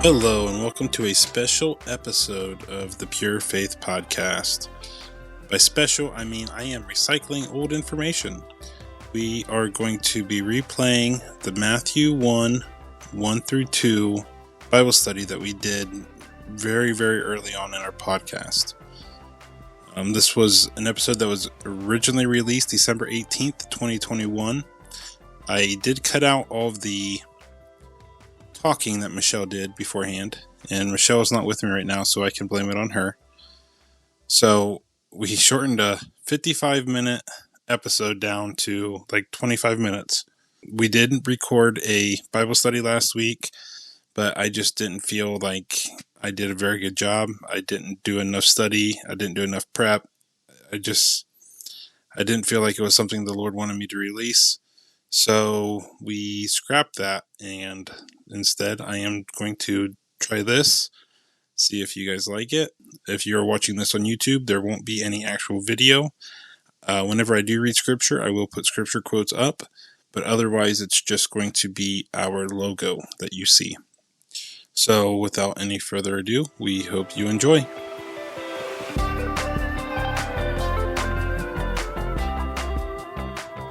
Hello, and welcome to a special episode of the Pure Faith Podcast. By special, I mean I am recycling old information. We are going to be replaying the Matthew 1 through 2 Bible study that we did very, very early on in our podcast. This was an episode that was originally released December 18th, 2021. I did cut out all of the talking that Michelle did beforehand, and Michelle is not with me right now, so I can blame it on her. So we shortened a 55-minute episode down to like 25 minutes. We did record a Bible study last week, but I just didn't feel like I did a very good job. I didn't do enough study. I didn't do enough prep. I didn't feel like it was something the Lord wanted me to release. So we scrapped that, and instead I am going to try this, see if you guys like it. If you're watching this on YouTube, there won't be any actual video. Whenever I do read scripture, I will put scripture quotes up, but otherwise it's just going to be our logo that you see. So without any further ado, we hope you enjoy.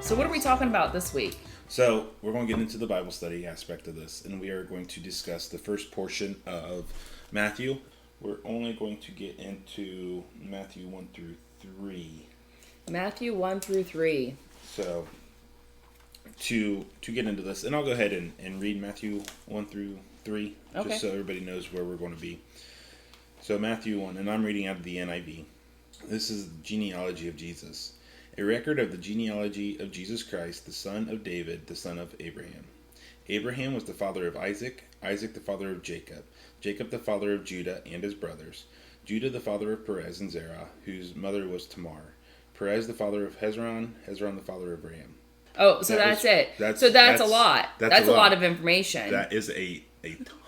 So what are we talking about this week? So we're going to get into the Bible study aspect of this, and we are going to discuss the first portion of Matthew. We're only going to get into Matthew 1 through 3. Matthew 1 through 3. So to get into this, and I'll go ahead and read Matthew 1 through 3, Okay. Just so everybody knows where we're going to be. So Matthew 1, and I'm reading out of the NIV. This is the genealogy of Jesus. A record of the genealogy of Jesus Christ, the son of David, the son of Abraham. Abraham was the father of Isaac, Isaac the father of Jacob, Jacob the father of Judah and his brothers, Judah the father of Perez and Zerah, whose mother was Tamar, Perez the father of Hezron, Hezron the father of Ram. Oh, so that's it. That's a lot. That's a lot of information. That is a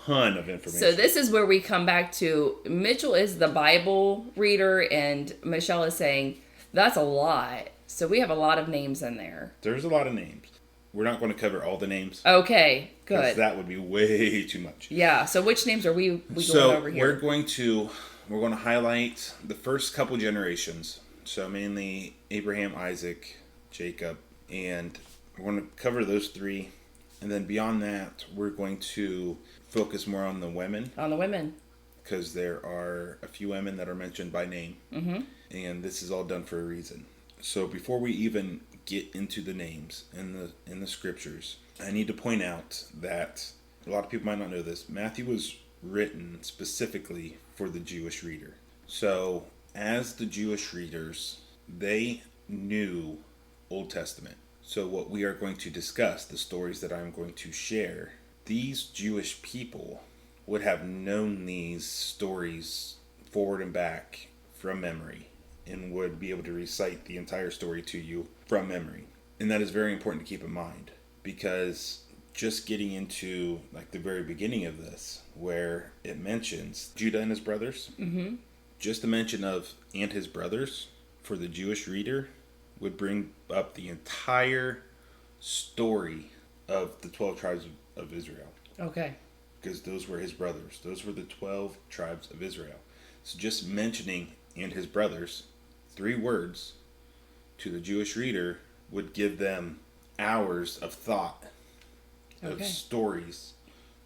ton of information. So this is where we come back to, Mitchell is the Bible reader and Michelle is saying, that's a lot. So we have a lot of names in there. There's a lot of names. We're not going to cover all the names. Okay, good. Because that would be way too much. Yeah, so which names are we going over here? We're going to highlight the first couple generations. So mainly Abraham, Isaac, Jacob, and we're going to cover those three. And then beyond that, we're going to focus more on the women. On the women. Because there are a few women that are mentioned by name. Mm-hmm. And this is all done for a reason. So before we even get into the names in the scriptures, I need to point out that a lot of people might not know this. Matthew was written specifically for the Jewish reader. So as the Jewish readers, they knew Old Testament. So what we are going to discuss, the stories that I'm going to share, these Jewish people would have known these stories forward and back from memory, and would be able to recite the entire story to you from memory. And that is very important to keep in mind, because just getting into like the very beginning of this, where it mentions Judah and his brothers, mm-hmm. Just the mention of and his brothers for the Jewish reader would bring up the entire story of the 12 tribes of Israel. Okay. Because those were his brothers. Those were the 12 tribes of Israel. So just mentioning and his brothers, 3 words, to the Jewish reader would give them hours of thought, of stories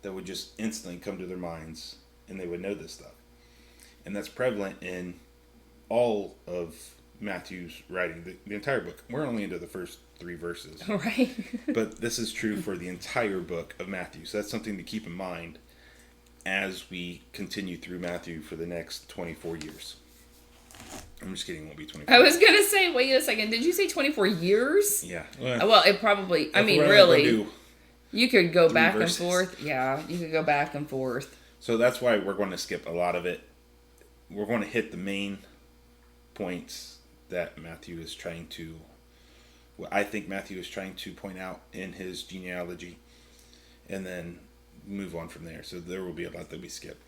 that would just instantly come to their minds, and they would know this stuff. And that's prevalent in all of Matthew's writing, the entire book. We're only into the first 3 verses. Right. But this is true for the entire book of Matthew. So that's something to keep in mind as we continue through Matthew for the next 24 years. I'm just kidding, it won't be 24 I was going to say, wait a second, did you say 24 years? Yeah. Well, it probably, I mean, really, you could go back and forth. Yeah, you could go back and forth. So that's why we're going to skip a lot of it. We're going to hit the main points that Matthew is trying to, what I think Matthew is trying to point out in his genealogy, and then move on from there. So there will be a lot that we skip.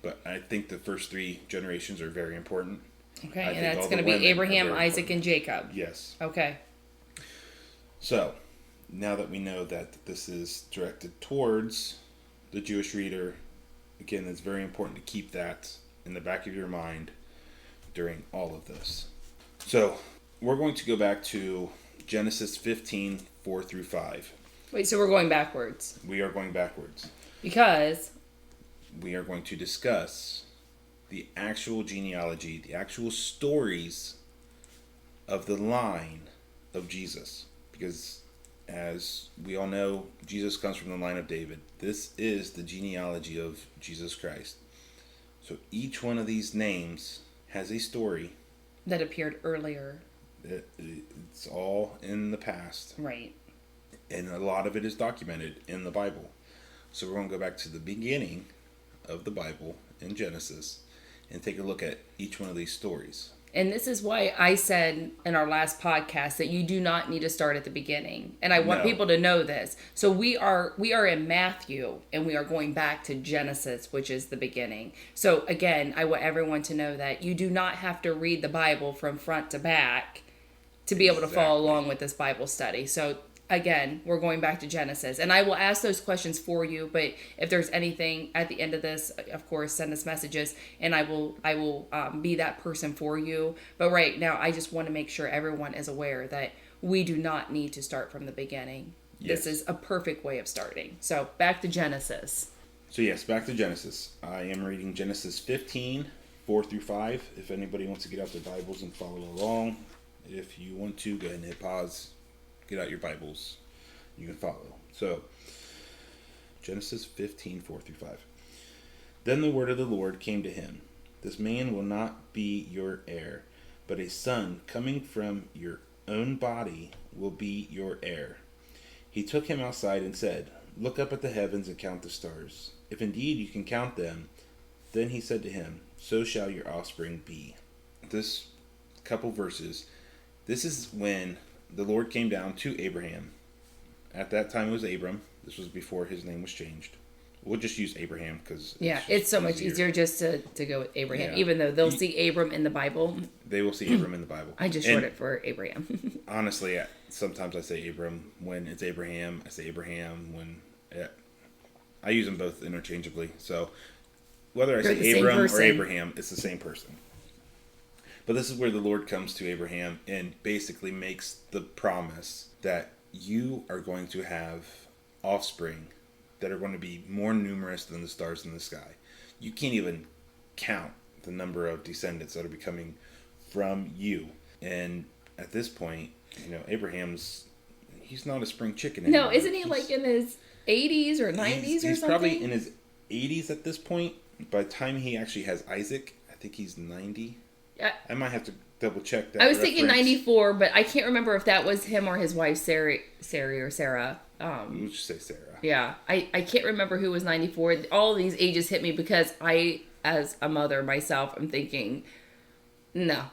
But I think the first 3 generations are very important. Okay, and that's going to be Abraham, Isaac, and Jacob. Yes. Okay. So, now that we know that this is directed towards the Jewish reader again, it's very important to keep that in the back of your mind during all of this. So, we're going to go back to Genesis 15, 4 through 5. Wait, so we're going backwards? We are going backwards. Because? We are going to discuss the actual genealogy, the actual stories of the line of Jesus. Because, as we all know, Jesus comes from the line of David. This is the genealogy of Jesus Christ. So each one of these names has a story that appeared earlier. It's all in the past. Right. And a lot of it is documented in the Bible. So we're going to go back to the beginning of the Bible in Genesis and take a look at each one of these stories. And this is why I said in our last podcast that you do not need to start at the beginning. And I want people to know this. So we are in Matthew, and we are going back to Genesis, which is the beginning. So again, I want everyone to know that you do not have to read the Bible from front to back to be able to follow along with this Bible study. So again, we're going back to Genesis. And I will ask those questions for you, but if there's anything at the end of this, of course, send us messages, and I will be that person for you. But right now, I just want to make sure everyone is aware that we do not need to start from the beginning. Yes. This is a perfect way of starting. So back to Genesis. So yes, back to Genesis. I am reading Genesis 15, 4 through 5. If anybody wants to get out their Bibles and follow along, if you want to, go ahead and hit pause. Get out your Bibles. You can follow. So, Genesis 15, 4 through 5. Then the word of the Lord came to him. This man will not be your heir, but a son coming from your own body will be your heir. He took him outside and said, Look up at the heavens and count the stars. If indeed you can count them, then he said to him, So shall your offspring be. This couple verses, this is when the Lord came down to Abraham. At that time it was Abram. This was before his name was changed. We'll just use Abraham because it's so much easier just to go with Abraham, even though they'll see Abram in the Bible. They will see Abram in the Bible. I just wrote it for Abraham. Honestly, sometimes I say Abram when it's Abraham. I say Abraham when I use them both interchangeably. So whether I say Abram or Abraham, it's the same person. But this is where the Lord comes to Abraham and basically makes the promise that you are going to have offspring that are going to be more numerous than the stars in the sky. You can't even count the number of descendants that are becoming from you. And at this point, he's not a spring chicken anymore. No, isn't he like in his 80s or 90s or something? He's probably in his 80s at this point. By the time he actually has Isaac, I think he's 90. I might have to double check that. I was thinking 94, but I can't remember if that was him or his wife, Sarah. We'll just say Sarah. Yeah. I can't remember who was 94. All of these ages hit me because I, as a mother myself, I'm thinking, no.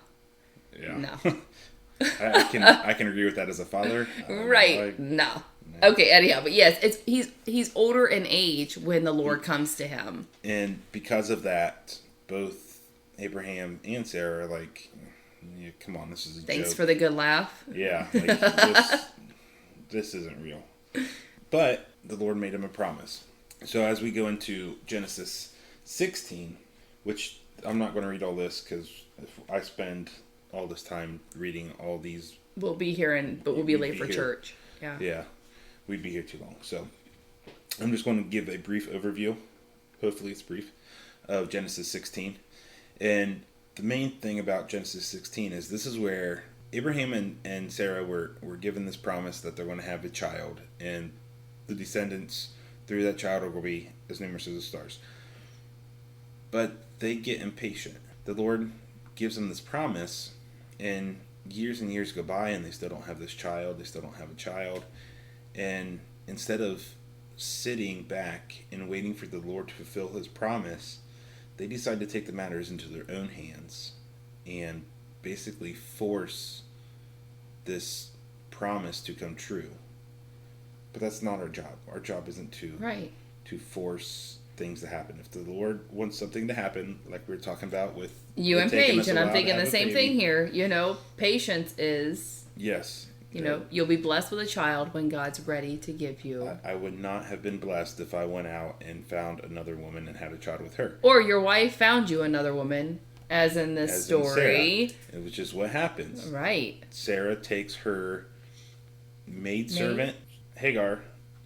Yeah. No. I can agree with that as a father. Right. No. Okay, anyhow, but yes, he's older in age when the Lord comes to him. And because of that, both Abraham and Sarah are like, come on, this is a joke. Thanks for the good laugh. Yeah, this isn't real. But the Lord made him a promise. So as we go into Genesis 16, which I'm not going to read all this because if I spend all this time reading all these, we'll be here, but we'll be late for church. Yeah. Yeah, we'd be here too long. So I'm just going to give a brief overview. Hopefully it's brief of Genesis 16. And the main thing about Genesis 16 is this is where Abraham and Sarah were given this promise that they're going to have a child, and the descendants through that child will be as numerous as the stars. But they get impatient. The Lord gives them this promise, and years go by, and they still don't have this child. They still don't have a child. And instead of sitting back and waiting for the Lord to fulfill his promise, they decide to take the matters into their own hands and basically force this promise to come true. But that's not our job. Our job isn't to force things to happen. If the Lord wants something to happen, like we were talking about with you and Paige, and I'm thinking the same thing here. Patience is... Yes. You'll be blessed with a child when God's ready to give you. I would not have been blessed if I went out and found another woman and had a child with her. Or your wife found you another woman, as in this story. It was just what happens. Right. Sarah takes her maidservant, Hagar,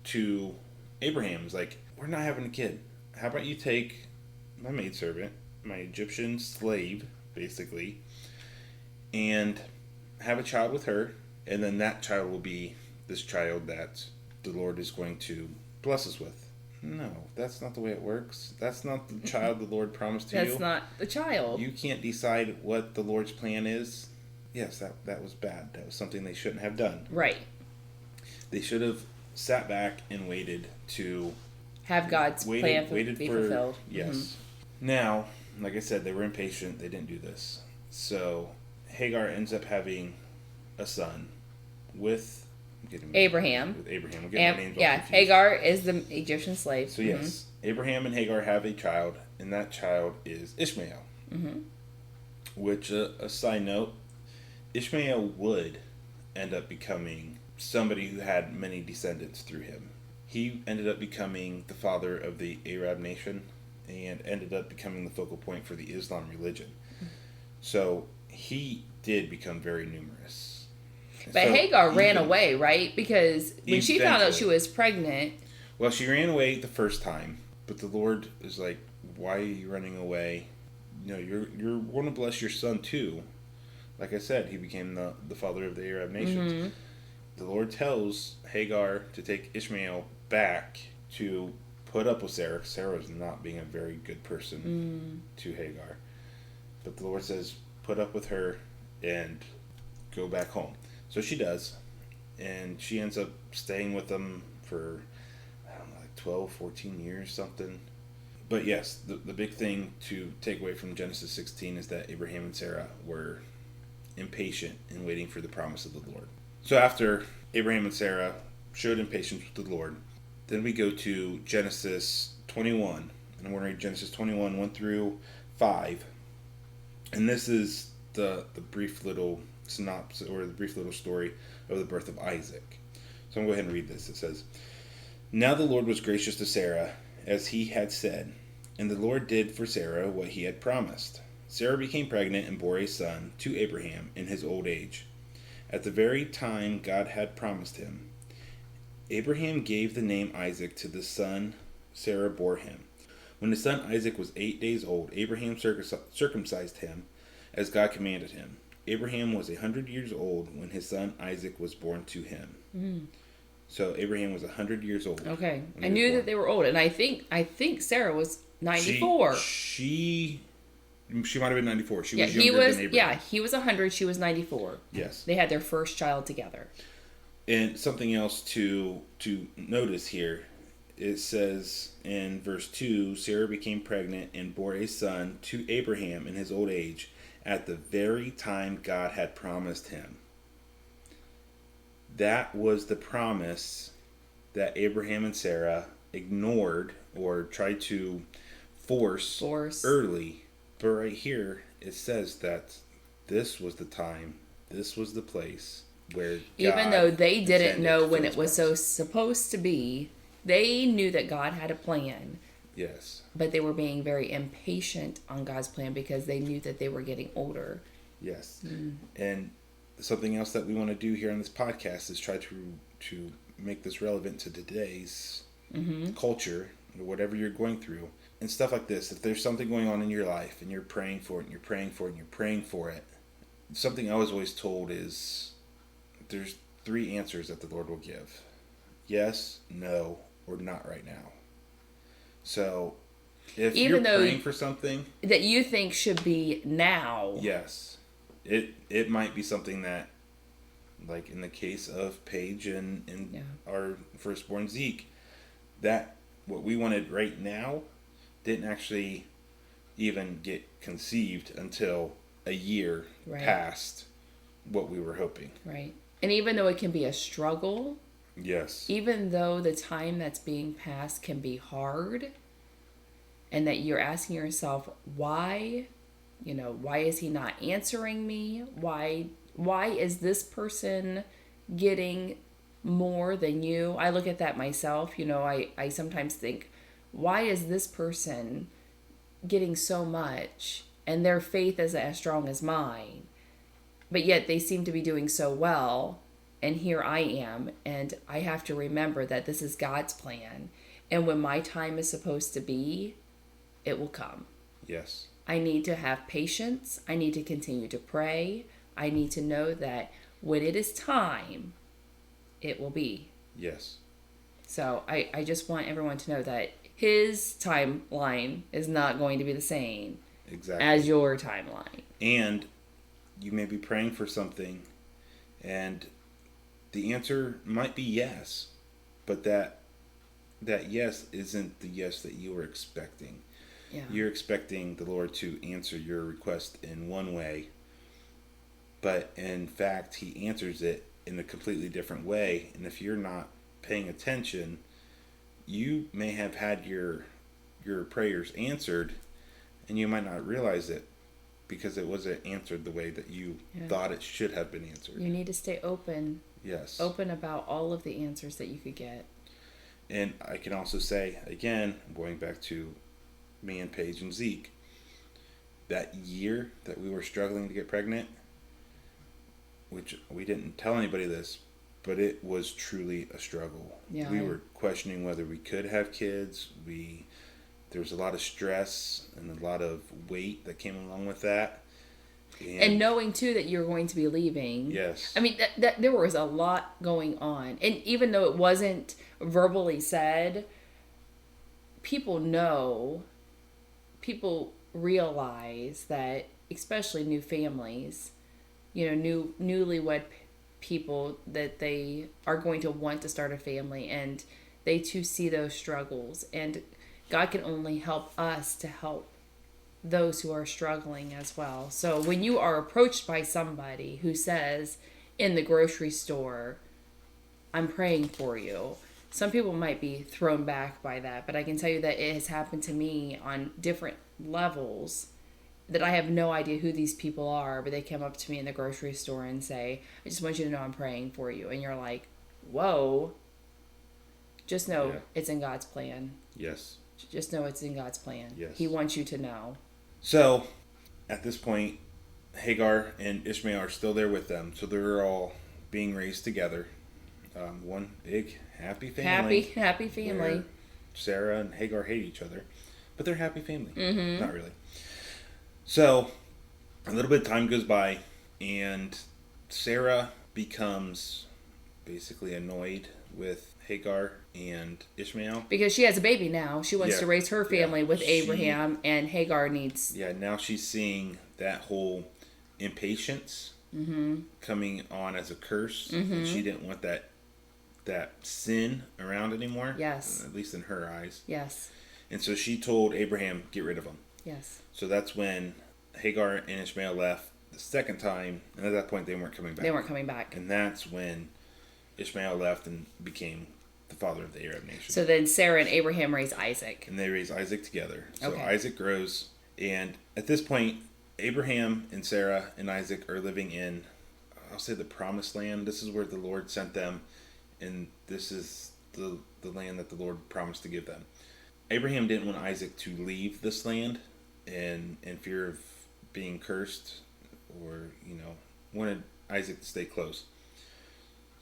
to Abraham. He's like, we're not having a kid. How about you take my maidservant, my Egyptian slave, basically, and have a child with her, and then that child will be this child that the Lord is going to bless us with. No, that's not the way it works. That's not the child the Lord promised to you. That's not the child. You can't decide what the Lord's plan is. Yes, that was bad. That was something they shouldn't have done. Right. They should have sat back and waited to have God's plan be fulfilled. Yes. Mm-hmm. Now, like I said, they were impatient. They didn't do this. So Hagar ends up having a son with Abraham. With Abraham. We're getting our names all confused. Hagar is the Egyptian slave. So yes, Abraham and Hagar have a child, and that child is Ishmael. Mm-hmm. Which, a side note, Ishmael would end up becoming somebody who had many descendants through him. He ended up becoming the father of the Arab nation and ended up becoming the focal point for the Islam religion. So he did become very numerous. But so Hagar ran away, right? Because when she found out she was pregnant... Well, she ran away the first time, but the Lord is like, why are you running away? You're going to bless your son too. Like I said, he became the father of the Arab nations. Mm-hmm. The Lord tells Hagar to take Ishmael back to put up with Sarah. Sarah was not being a very good person to Hagar. But the Lord says, put up with her and go back home. So she does. And she ends up staying with them for, 12, 14 years, something. But yes, the big thing to take away from Genesis 16 is that Abraham and Sarah were impatient in waiting for the promise of the Lord. So after Abraham and Sarah showed impatience with the Lord, then we go to Genesis 21. And we're going to read Genesis 21, 1 through 5. And this is the brief little synopsis, or the brief little story of the birth of Isaac. So I'm going to go ahead and read this. It says, Now the Lord was gracious to Sarah, as he had said, and the Lord did for Sarah what he had promised. Sarah became pregnant and bore a son to Abraham in his old age, at the very time God had promised him. Abraham gave the name Isaac to the son Sarah bore him. When the son Isaac was 8 days old, Abraham circumcised him, as God commanded him. Abraham was 100 years old when his son Isaac was born to him. Mm. So Abraham was 100 years old. Okay, I knew that they were old, and I think Sarah was 94. She might have been 94. She was younger than Abraham. Yeah, he was 100. She was 94. Yes, they had their first child together. And something else to notice here, it says in verse 2, Sarah became pregnant and bore a son to Abraham in his old age, at the very time God had promised him. That was the promise that Abraham and Sarah ignored or tried to force early. But right here, it says that this was the time, this was the place where even though they didn't know when it was so supposed to be, they knew that God had a plan. Yes. But they were being very impatient on God's plan because they knew that they were getting older. Yes. Mm. And something else that we want to do here on this podcast is try to make this relevant to today's culture, or whatever you're going through. And stuff like this. If there's something going on in your life and you're praying for it and you're praying for it and you're praying for it, something I was always told is there's 3 answers that the Lord will give. Yes, no, or not right now. So if you're praying for something that you think should be now, yes, it might be something that, like in the case of Paige and our firstborn Zeke, that what we wanted right now didn't actually even get conceived until a year past what we were hoping. Right. And even though it can be a struggle, yes, even though the time that's being passed can be hard, and that you're asking yourself, why is he not answering me? Why is this person getting more than you. I look at that myself. You know, I sometimes think, why is this person getting so much and their faith isn't as strong as mine? But yet they seem to be doing so well. And here I am. And I have to remember that this is God's plan. And when my time is supposed to be, it will come. Yes. I need to have patience. I need to continue to pray. I need to know that when it is time, it will be. Yes. So I just want everyone to know that his timeline is not going to be the same as your timeline. And you may be praying for something, and the answer might be yes, but that yes isn't the yes that you were expecting. Yeah. You're expecting the Lord to answer your request in one way, but in fact, He answers it in a completely different way. And if you're not paying attention, you may have had your prayers answered, and you might not realize it because it wasn't answered the way that you thought it should have been answered. You need to stay open. Yes. Open about all of the answers that you could get. And I can also say, again, going back to me and Paige and Zeke, that year that we were struggling to get pregnant, which we didn't tell anybody this, but it was truly a struggle. Yeah, we were questioning whether we could have kids. There was a lot of stress and a lot of weight that came along with that. And knowing, too, that you're going to be leaving. Yes. I mean, that there was a lot going on. And even though it wasn't verbally said, people realize that, especially new families, you know, newlywed people, that they are going to want to start a family, and they too see those struggles. And God can only help us to help those who are struggling as well. So when you are approached by somebody who says in the grocery store, I'm praying for you, some people might be thrown back by that, but I can tell you that it has happened to me on different levels, that I have no idea who these people are, but they come up to me in the grocery store and say, I just want you to know I'm praying for you. And you're like, whoa. Just know it's in God's plan. Yes. Just know it's in God's plan. Yes. He wants you to know. So, at this point, Hagar and Ishmael are still there with them. So they're all being raised together. One big, happy family. Happy family. Sarah and Hagar hate each other. But they're a happy family. Mm-hmm. Not really. So, a little bit of time goes by, and Sarah becomes basically annoyed with Hagar and Ishmael. Because she has a baby now. She wants to raise her family with Abraham, and Hagar needs... Yeah, now she's seeing that whole impatience coming on as a curse. And she didn't want that sin around anymore. Yes. At least in her eyes. Yes. And so she told Abraham, get rid of him. Yes. So that's when Hagar and Ishmael left the second time, and at that point they weren't coming back. And that's when Ishmael left and became the father of the Arab nation. So then Sarah and Abraham raise Isaac. And they raise Isaac together. So okay. Isaac grows, and at this point, Abraham and Sarah and Isaac are living in, I'll say, the promised land. This is where the Lord sent them, and this is the land that the Lord promised to give them. Abraham didn't want Isaac to leave this land in fear of being cursed, or, wanted Isaac to stay close.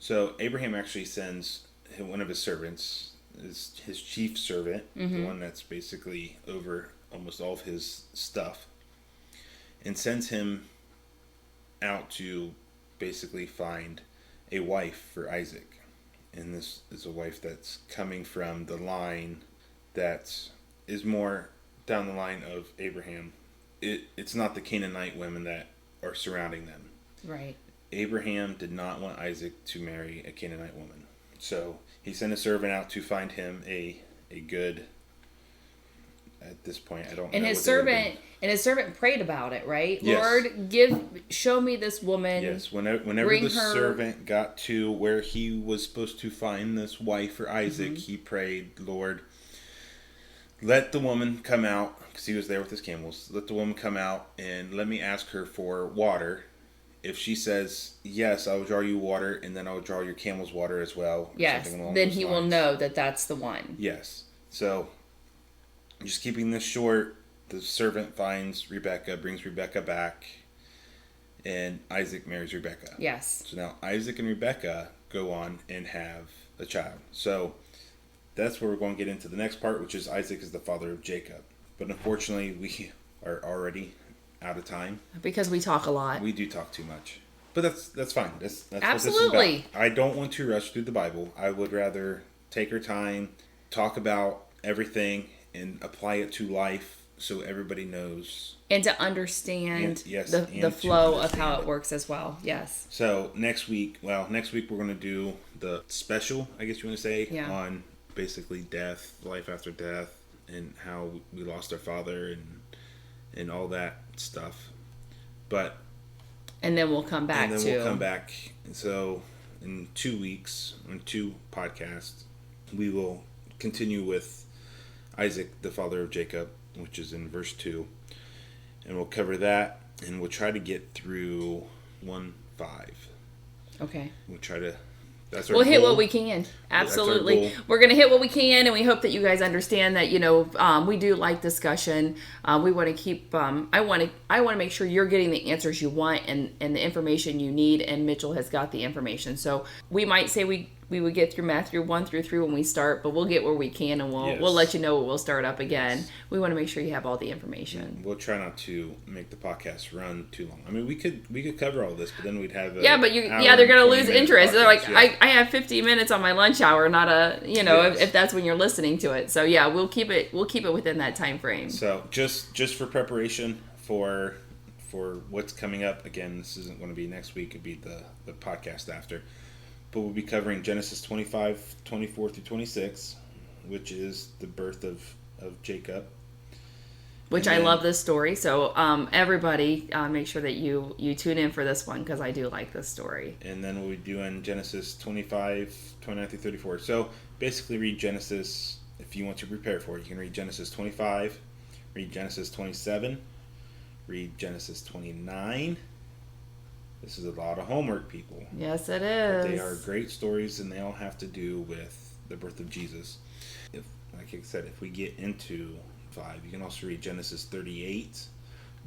So Abraham actually sends one of his servants, his chief servant, the one that's basically over almost all of his stuff, and sends him out to basically find a wife for Isaac. And this is a wife that's coming from the line that is more down the line of Abraham. It's not the Canaanite women that are surrounding them. Right. Abraham did not want Isaac to marry a Canaanite woman. So he sent a servant out to find him a good, at this point, I don't know. And his servant prayed about it, right? Yes. Lord, show me this woman. Yes, whenever the servant got to where he was supposed to find this wife for Isaac, he prayed, Lord, let the woman come out, because he was there with his camels. Let the woman come out and let me ask her for water. if she says, yes, I will draw you water, and then I will draw your camel's water as well. Yes, then he will know that that's the one. Yes. So, just keeping this short, the servant finds Rebecca, brings Rebecca back, and Isaac marries Rebecca. Yes. So now Isaac and Rebecca go on and have a child. So, that's where we're going to get into the next part, which is Isaac is the father of Jacob. But unfortunately, we are already out of time. Because we talk a lot. We do talk too much. But that's fine. That's Absolutely. What this is about. I don't want to rush through the Bible. I would rather take our time, talk about everything, and apply it to life so everybody knows. And to understand the flow of how it works as well. Yes. So next week we're going to do the special, I guess you want to say, on basically death, life after death, and how we lost our father and all that stuff. And then we'll come back So in 2 weeks, on 2 podcasts, we will continue with Isaac, the father of Jacob, which is in verse 2. And we'll cover that, and we'll try to get through 1:5. Okay. We'll try to... We'll hit what we can. Absolutely. We're going to hit what we can, and we hope that you guys understand that, we do like discussion. We want to keep, I want to make sure you're getting the answers you want and the information you need, and Mitchell has got the information. So we might say we would get through Matthew 1 through 3 when we start, but we'll get where we can, and we'll let you know when we'll start up again. We want to make sure you have all the information. We'll try not to make the podcast run too long. I mean, we could cover all this, but then we'd have they're going to lose interest. They're like, I have 50 minutes on my lunch hour, not if that's when you're listening to it. So yeah, we'll keep it within that time frame. So just for preparation for what's coming up, again, this isn't going to be next week. It'd be the podcast after. But we'll be covering Genesis 25, 24 through 26, which is the birth of Jacob. Which I love this story. So everybody, make sure that you tune in for this one, because I do like this story. And then we'll be doing Genesis 25, 29 through 34. So basically read Genesis, if you want to prepare for it. You can read Genesis 25, read Genesis 27, read Genesis 29. This is a lot of homework, people. Yes, it is. But they are great stories, and they all have to do with the birth of Jesus. Like I said, if we get into 5, you can also read Genesis 38,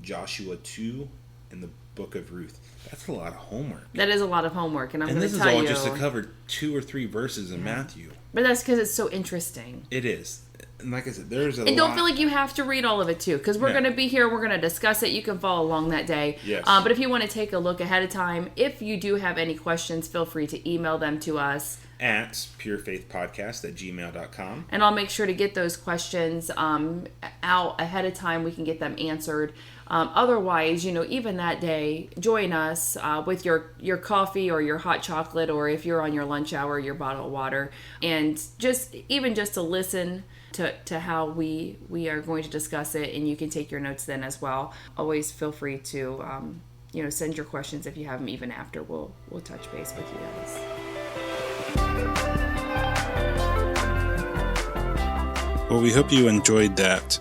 Joshua 2, and the book of Ruth. That's a lot of homework. That is a lot of homework, and this is all just to cover 2 or 3 verses in Matthew. But that's because it's so interesting. It is. And like I said, there's a lot. And don't feel like you have to read all of it, too, because we're going to be here. We're going to discuss it. You can follow along that day. Yes. But if you want to take a look ahead of time, if you do have any questions, feel free to email them to us. At purefaithpodcast@gmail.com. And I'll make sure to get those questions out ahead of time. We can get them answered. Otherwise, even that day, join us with your coffee or your hot chocolate, or if you're on your lunch hour, your bottle of water. And just to listen to how we are going to discuss it, and you can take your notes then as well. Always feel free to send your questions if you have them, even after we'll touch base with you guys. Well, we hope you enjoyed that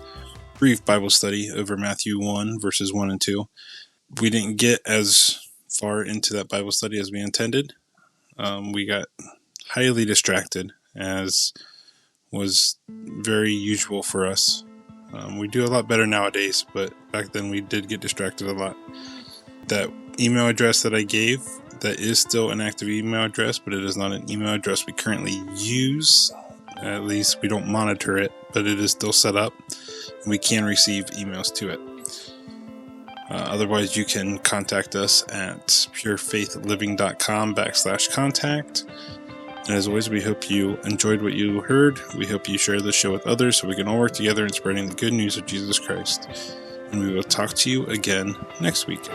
brief Bible study over Matthew 1, verses 1 and 2. We didn't get as far into that Bible study as we intended. We got highly distracted, as was very usual for us. We do a lot better nowadays, but back then we did get distracted a lot. That email address that I gave, that is still an active email address, but it is not an email address we currently use. At least we don't monitor it, but it is still set up, and we can receive emails to it. Otherwise, you can contact us at purefaithliving.com/contact. And as always, we hope you enjoyed what you heard. We hope you share this show with others so we can all work together in spreading the good news of Jesus Christ. And we will talk to you again next week.